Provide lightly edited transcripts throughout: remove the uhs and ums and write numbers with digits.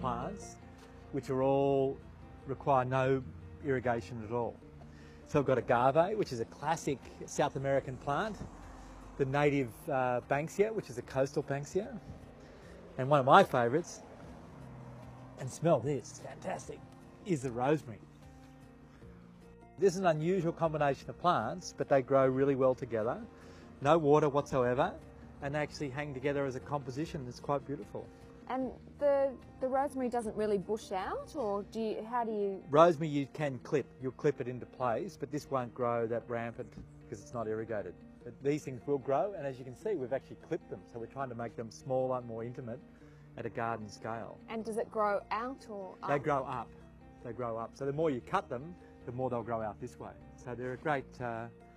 plants, which are all require no irrigation at all. So we've got agave, which is a classic South American plant, the native banksia, which is a coastal banksia, and one of my favourites, and smell this, fantastic, is the rosemary. This is an unusual combination of plants, but they grow really well together, no water whatsoever, and they actually hang together as a composition. It's quite beautiful. And the rosemary doesn't really bush out, or how do you? Rosemary you can clip. You'll clip it into place, but this won't grow that rampant because it's not irrigated. But these things will grow, and as you can see, we've actually clipped them. So we're trying to make them smaller, more intimate at a garden scale. And does it grow out or up? They grow up. They grow up. So the more you cut them, the more they'll grow out this way. So they're a great,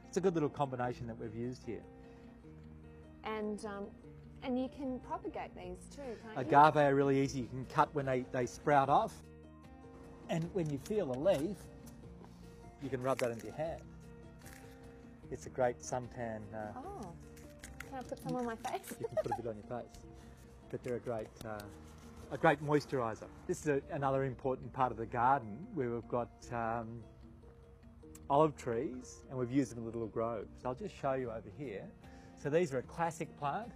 it's a good little combination that we've used here. And you can propagate these too, can't you? Agave are really easy. You can cut when they sprout off. And when you feel a leaf, you can rub that into your hand. It's a great suntan. Oh, can I put some on my face? You can put a bit on your face. But they're a great moisturiser. This is another important part of the garden where we've got olive trees and we've used them in little groves. So I'll just show you over here. So these are a classic plant.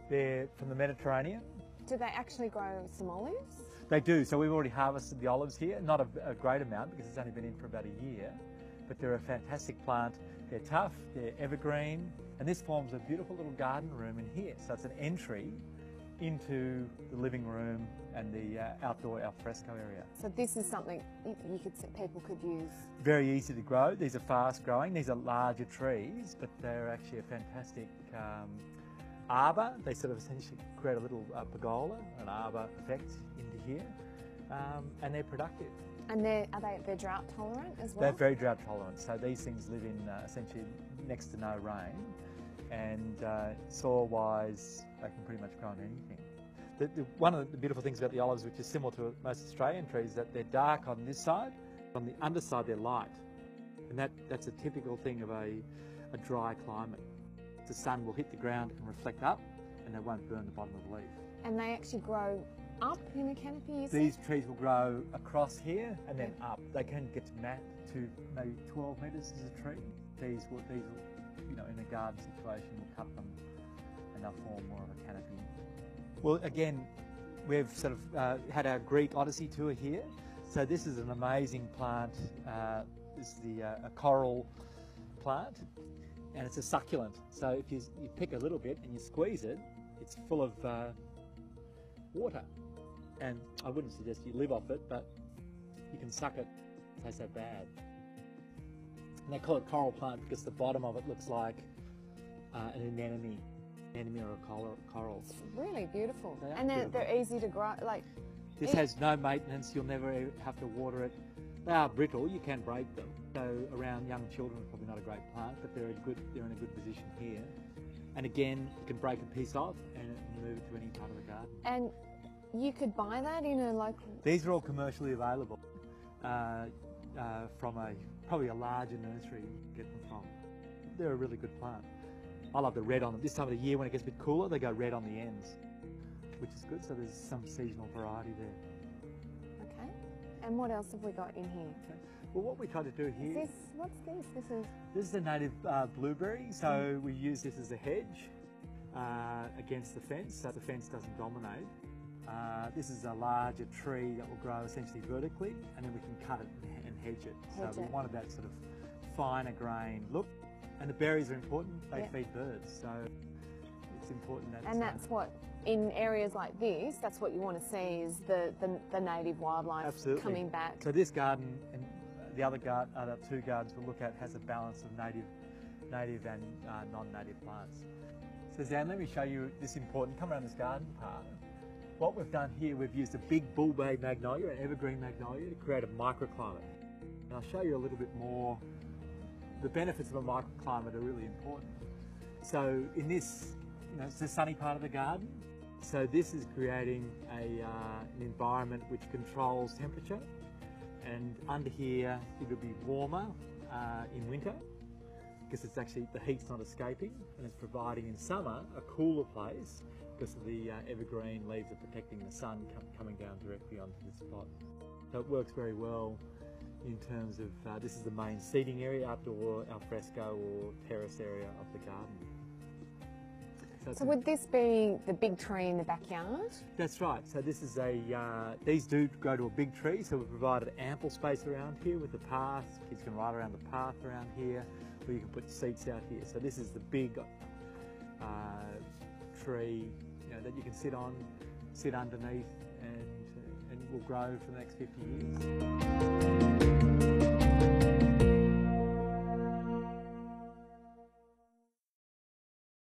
They're from the Mediterranean. Do they actually grow some olives? They do. So we've already harvested the olives here. Not a great amount because it's only been in for about a year. But they're a fantastic plant. They're tough, they're evergreen, and this forms a beautiful little garden room in here. So it's an entry into the living room and the outdoor alfresco area. So this is something people could use. Very easy to grow. These are fast growing. These are larger trees, but they're actually a fantastic arbor. They sort of essentially create a little pergola, an arbor effect into here, and they're productive. And they're drought tolerant as well? They're very drought tolerant. So these things live in essentially next to no rain, and soil-wise, they can pretty much grow on anything. One of the beautiful things about the olives, which is similar to most Australian trees, is that they're dark on this side. On the underside, they're light, and that's a typical thing of a dry climate. The sun will hit the ground and reflect up, and they won't burn the bottom of the leaf. And they actually grow up in a canopy, you said? These trees will grow across here and then up. They can get to maybe 12 metres as a tree. These will, you know, in a garden situation, we'll cut them and they'll form more of a canopy. Well, again, we've sort of had our Greek Odyssey tour here. So this is an amazing plant. This is a coral plant, and it's a succulent. So if you pick a little bit and you squeeze it, it's full of water. And I wouldn't suggest you live off it, but you can suck it. It tastes so bad. And they call it coral plant because the bottom of it looks like an anemone or a coral. It's really beautiful. And they're easy to grow. Like this has no maintenance. You'll never have to water it. They are brittle. You can break them. So around young children, probably not a great plant, but they're in a good position here. And again, you can break a piece off and move it to any part of the garden. And you could buy that in a local... These are all commercially available from probably a larger nursery you can get them from. They're a really good plant. I love the red on them. This time of the year when it gets a bit cooler, they go red on the ends, which is good. So there's some seasonal variety there. Okay. And what else have we got in here? Okay. Well, what we try to do here... What's this? This is a native blueberry. So we use this as a hedge against the fence, so the fence doesn't dominate. This is a larger tree that will grow essentially vertically, and then we can cut it and hedge it. So we wanted that sort of finer grain look. And the berries are important. They feed birds, so it's important that. And that's what, in areas like this, that's what you want to see is the native wildlife coming back. So this garden and the other two gardens we'll look at has a balance of native and non-native plants. So Zan, let me show you this important. Come around this garden part. What we've done here, we've used a big bull bay magnolia, an evergreen magnolia, to create a microclimate. And I'll show you a little bit more. The benefits of a microclimate are really important. So in this, it's the sunny part of the garden. So this is creating an environment which controls temperature. And under here, it'll be warmer in winter because it's actually, the heat's not escaping, and it's providing in summer a cooler place because of the evergreen leaves are protecting the sun coming down directly onto the spot. So it works very well in terms of, this is the main seating area, outdoor alfresco or terrace area of the garden. So would this be the big tree in the backyard? That's right. So this is these do go to a big tree, so we've provided ample space around here with the path. Kids can ride around the path around here, or you can put seats out here. So this is the big tree, that you can sit on, sit underneath, and will grow for the next 50 years.